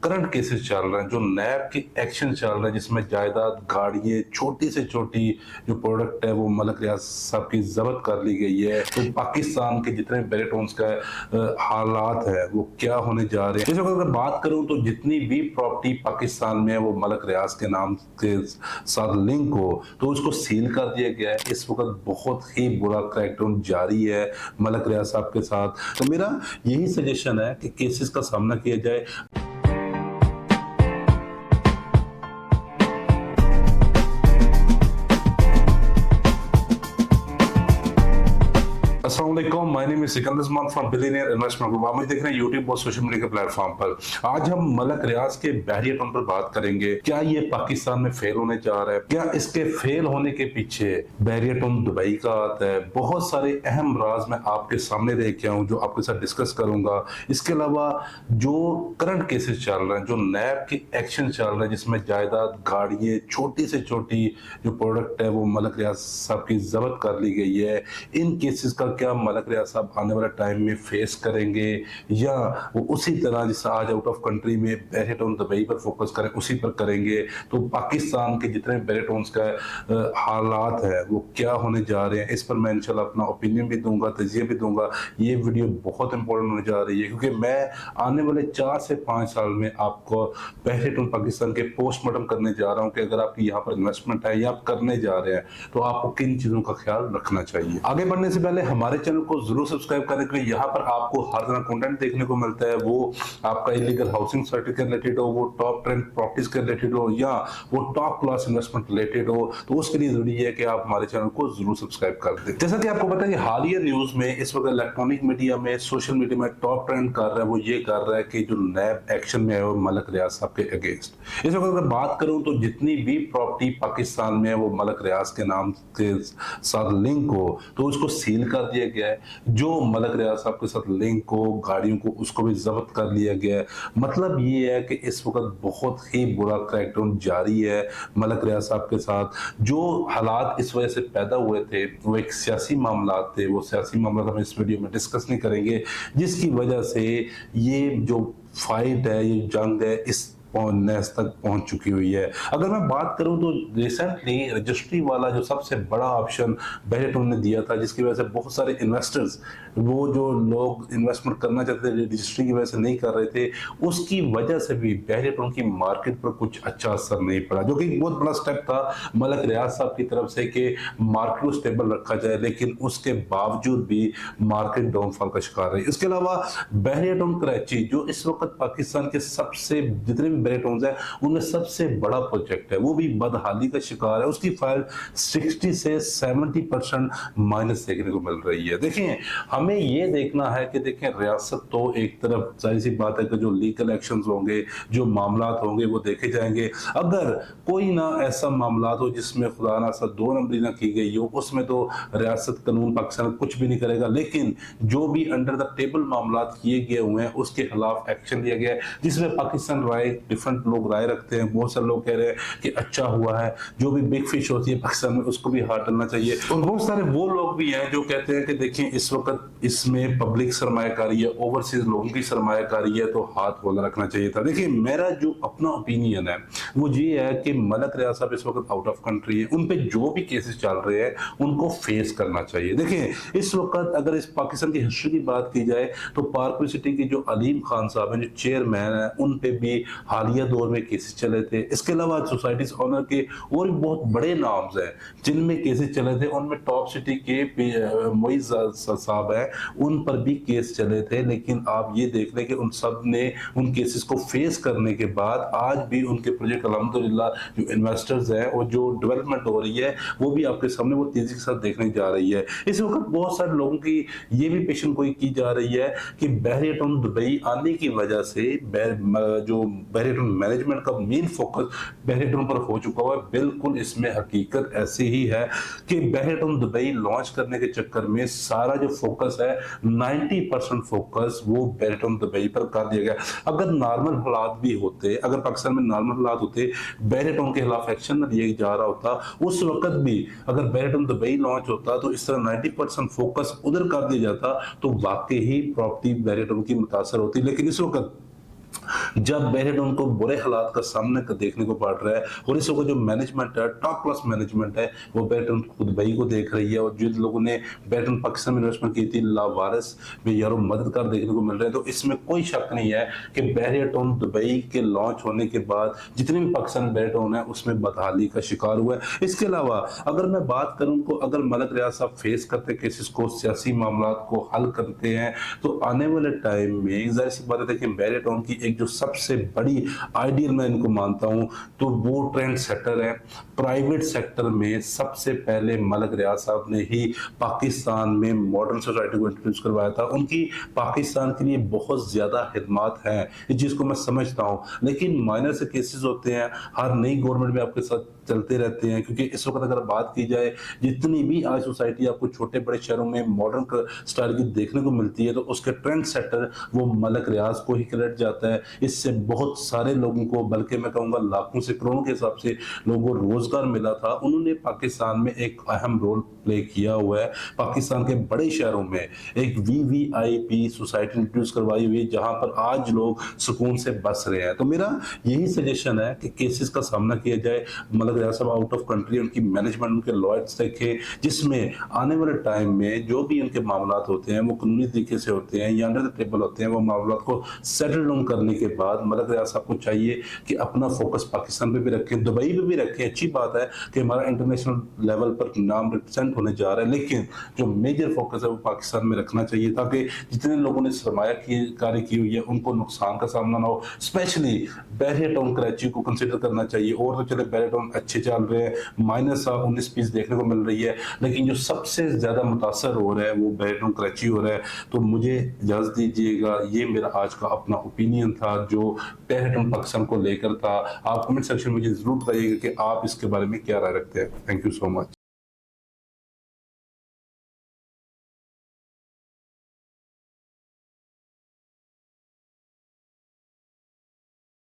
Current cases चल रहे हैं, जो नैब के एक्शन चल रहे हैं, जिसमें जायदाद, गाड़ियाँ, छोटी से छोटी जो प्रोडक्ट है वो मलक रियाज साहब की जब्त कर ली गई है। तो पाकिस्तान के जितने बैरिटोन्स का हालात है वो क्या होने जा रहे हैं। इस वक्त अगर बात करूं तो जितनी भी प्रॉपर्टी पाकिस्तान में है वो मलक रियाज के नाम के साथ लिंक हो तो उसको सील कर दिया गया है। इस वक्त बहुत ही बुरा क्रैकडाउन जारी है मलक रियाज साहब के साथ। तो मेरा यही सजेशन है कि केसेस का सामना किया जाए। अस्सलामुअलैकुम, my name is Sikandar Usman from billionaire investment group. आप मुझे देख रहे हैं यूट्यूब और सोशल मीडिया के प्लेटफॉर्म पर। आज हम मलक रियाज के बहरिया टाउन पर बात करेंगे। क्या ये पाकिस्तान में फेल होने जा रहा है? क्या इसके फेल होने के पीछे बहरिया टाउन दुबई का आता है? बहुत सारे अहम राज मैं आपके सामने लेके आऊं जो आपके साथ डिस्कस करूंगा। इसके अलावा जो करंट केसेस चल रहे हैं, जो नैब के एक्शन चल रहे हैं, जिसमें जायदाद, गाड़ियाँ, छोटी से छोटी जो प्रोडक्ट है वो मलक रियाज साहब की जब्त कर ली गई है। इन केसेस का क्या मलक रियाज साहब आने वाले टाइम में फेस करेंगे या वो उसी तरह जैसे आज आउट ऑफ कंट्री में बहरिया टाउन दुबई पर फोकस करें उसी पर करेंगे? तो पाकिस्तान के जितने बहरिया टाउन्स का हालात है वो क्या होने जा रहे हैं, इस पर मैं इंशाल्लाह अपना ओपिनियन भी दूंगा, तजिया भी दूंगा। ये वीडियो बहुत इंपॉर्टेंट होने जा रही है क्योंकि मैं आने वाले 4 से 5 साल में आपको बहरिया टाउन पाकिस्तान के पोस्टमार्टम करने जा रहा हूँ कि अगर आपकी यहाँ पर इन्वेस्टमेंट है या आप करने जा रहे हैं तो आपको किन चीजों का ख्याल रखना चाहिए। आगे बढ़ने से पहले हमारे चैनल को जरूर सब्सक्राइब करें क्योंकि यहाँ पर आपको हर तरह कंटेंट देखने को मिलता है। वो आपका इलीगल हाउसिंग सर्टिफिकेट रिलेटेड हो, वो टॉप ट्रेंड प्रॉपर्टीज के रिलेटेड हो या वो टॉप क्लास इन्वेस्टमेंट रिलेटेड हो, तो उसके लिए जरूरी है कि आप हमारे चैनल को जरूर सब्सक्राइब कर दें। जैसा कि आपको पता है कि हालिया न्यूज में इस वक्त इलेक्ट्रॉनिक मीडिया में, सोशल मीडिया में टॉप ट्रेंड कर रहा है, वो ये कर रहा है कि जो नैब एक्शन में है वो मलक रियाज साहब के अगेंस्ट। इस वक्त अगर बात करूं तो जितनी भी प्रॉपर्टी पाकिस्तान में है वो मलक रियाज के नाम के साथ लिंक हो तो उसको सील कर दिया गया है। जो मलक रियाज साहब के साथ लिंक हो, गाड़ियों को, उसको भी जब्त कर लिया गया है। मतलब ये है कि इस वक्त बहुत ही बुरा क्रैकडाउन जारी है मलक रियाज साहब के साथ। जो हालात इस वजह से पैदा हुए थे वो एक सियासी मामला थे, वो सियासी मामला हम इस वीडियो में डिस्कस नहीं करेंगे, जिसकी वजह से ये जो फाइट है, ये जंग है, इस नेस तक पहुंच चुकी हुई है। अगर मैं बात करूं तो रिसेंटली रजिस्ट्री वाला जो सबसे बड़ा ऑप्शन बहरिया टाउन ने दिया था, जिसकी वजह से बहुत सारे इन्वेस्टर्स, वो जो लोग इन्वेस्टमेंट करना चाहते थे रजिस्ट्री की वजह से नहीं कर रहे थे, उसकी वजह से भी बहरिया टाउन की मार्केट पर कुछ अच्छा असर नहीं पड़ा, जो कि बहुत बड़ा स्टेप था मलक रियाज साहब की तरफ से कि मार्केट को स्टेबल रखा जाए, लेकिन उसके बावजूद भी मार्केट डाउनफॉल का शिकार रही। इसके अलावा बहरिया टाउन कराची जो इस वक्त पाकिस्तान के सबसे जितने भी बहरिया टाउन्स है उनमें सबसे बड़ा प्रोजेक्ट है, वो भी बदहाली का शिकार है। उसकी फाइल 60 से 70% माइनस देखने को मिल रही है। देखिए, हमें ये देखना है कि देखें, रियासत तो एक तरफ जाहिर सी बात है कि जो लीगल एक्शंस होंगे, जो मामलात होंगे वो देखे जाएंगे। अगर कोई ना ऐसा मामलात हो जिसमें खुदा ना सा 2 नंबरी ना की गई हो, उसमें तो रियासत कानून पाकिस्तान कुछ भी नहीं करेगा, लेकिन जो भी अंडर द टेबल मामलात किए गए हुए हैं उसके खिलाफ एक्शन लिया गया है, जिसमें पाकिस्तान राय, डिफरेंट लोग राय रखते हैं। बहुत सारे लोग कह रहे हैं कि अच्छा हुआ है, जो भी बिग फिश होती है पाकिस्तान में उसको भी हाथ डालना चाहिए, और बहुत सारे वो लोग भी हैं जो कहते हैं कि देखिए इस वक्त इसमें पब्लिक सरमायाकारी है, ओवरसीज लोगों की सरमायाकारी है, तो हाथ खोला रखना चाहिए था। देखिए, मेरा जो अपना ओपिनियन है वो ये है कि मलक रियाज साहब इस वक्त आउट ऑफ कंट्री है, उन पे जो भी केसेस चल रहे हैं उनको फेस करना चाहिए। देखिए, इस वक्त अगर इस पाकिस्तान की हिस्ट्री की बात की जाए तो पार्क सिटी के जो अलीम खान साहब हैं, जो चेयरमैन है, उन पे भी हालिया दौर में केसेस चले थे। इसके अलावा सोसाइटीज ऑनर के और भी बहुत बड़े नाम्स हैं जिनमें केसेस चले थे। उनमें टॉप सिटी के मोइज साहब हैं, उन पर भी केस चले थे, लेकिन आप ये देख लें कि उन सब ने उन केसेस को फेस करने के बाद आज भी उनके प्रोजेक्ट अल्हम्दुलिल्लाह जो इन्वेस्टर्स हैं और जो डेवलपमेंट हो रही है वो भी आपके सामने वो तेजी के साथ देखने जा रही है। इस वक्त बहुत सारे लोगों की ये भी पेशन गोई की जा रही है कि बहरिया टाउन दुबई आने की वजह से जो बहरिया टाउन मैनेजमेंट का मेन फोकस बहरिया टाउन पर हो चुका हुआ है। बिल्कुल इसमें हकीकत ऐसी ही है कि बहरिया टाउन दुबई लॉन्च करने के चक्कर में सारा जो फोकस है 90% फोकस वो बहरिया टाउन दुबई पर कर दिया गया। अगर नॉर्मल हालात भी होते, अगर पाकिस्तान में नॉर्मल हालात होते, बहरिया टाउन के खिलाफ एक्शन न लिया जा रहा होता, उस वक्त भी अगर बहरिया टाउन दुबई लॉन्च होता तो इस तरह 90% फोकस उधर कर दिया जाता तो वाकई ही प्रॉपर्टी बहरिया टाउन की मुतासर होती। लेकिन इस वक्त जब बैरियटन को बुरे हालात का सामना देखने को पड़ रहा है और इस वक्त जो मैनेजमेंट है, टॉप क्लास मैनेजमेंट है, वो बैरियटन खुद दुबई को देख रही है। और जिन लोगों ने बैरियटन पाकिस्तान में इन्वेस्टमेंट की थी, लावारिस में यारों मददगार देखने को मिल रहे हैं। तो इसमें कोई शक नहीं है कि बैरियटन दुबई के लॉन्च होने के बाद जितने भी पाकिस्तान बैरियटन है उसमें बदहाली का शिकार हुआ है। इसके अलावा अगर मैं बात करूं तो अगर मलक रियाज साहब फेस करते केसेस को, सियासी मामला को हल करते हैं, तो आने वाले टाइम में जाहिर सी बात है कि बैरियटन की एक जो सबसे बड़ी आइडियल मैं इनको मानता हूं तो वो ट्रेंड सेटर है। प्राइवेट सेक्टर में सबसे पहले मलक रियाज साहब ने ही पाकिस्तान में मॉडर्न सोसाइटी को इंट्रोड्यूस करवाया था। उनकी पाकिस्तान के लिए बहुत ज्यादा खिदमत है, इस चीज को मैं समझता हूं। लेकिन माइनर से केसेस होते हैं, हर नई गवर्नमेंट में आपके साथ चलते रहते हैं। क्योंकि इस वक्त अगर बात की जाए, जितनी भी आज सोसाइटी आपको छोटे बड़े शहरों में मॉडर्न स्टाइल की देखने को मिलती है, तो उसके ट्रेंड सेटर वो मलक रियाज को ही क्रेडिट जाता है। इससे बहुत सारे लोगों को, बल्कि मैं कहूँगा लाखों से करोड़ों के हिसाब से लोगों को रोजगार मिला था। उन्होंने पाकिस्तान में एक अहम रोल प्ले किया हुआ है। पाकिस्तान के बड़े शहरों में एक वीवीआईपी सोसाइटी इंट्रोड्यूस करवाई हुई है, जहां पर आज लोग सुकून से बस रहे हैं। तो मेरा यही सजेशन है कि केसेस का सामना किया जाए। मलक रियाज साहब आउट ऑफ कंट्री, उनकी मैनेजमेंट, उनके लॉयर्स देखे, जिसमें आने वाले टाइम में जो भी उनके मामला होते हैं वो कानूनी तरीके से होते हैं या अंडर द टेबल होते हैं। वो मामला को सेटल डाउन करने के बाद मलक रियाज साहब को चाहिए कि अपना फोकस पाकिस्तान पे भी रखें, दुबई पे भी रखें। अच्छी बात है कि हमारा इंटरनेशनल लेवल पर नाम रिप्रेजेंट होने जा रहा है, लेकिन जो मेजर फोकस है वो पाकिस्तान में रखना चाहिए, ताकि जितने लोगों ने सरमाया कारी की हुई है उनको नुकसान का सामना ना हो। स्पेशली बैरियटन कराची को कंसिडर करना चाहिए। और तो चले बैरियटन अच्छे चल रहे हैं, माइनस 19 पीस देखने को मिल रही है, लेकिन जो सबसे ज्यादा मुतासर हो रहा है वो बैरियटन कराची हो रहा है। तो मुझे इजाजत दीजिएगा, ये मेरा आज का अपना ओपिनियन था जो बैरियटन पाकिस्तान को लेकर था। आप कमेंट सेक्शन में मुझे जरूर बताइएगा कि आप इसके बारे में क्या राय रखते हैं। Thank you so much.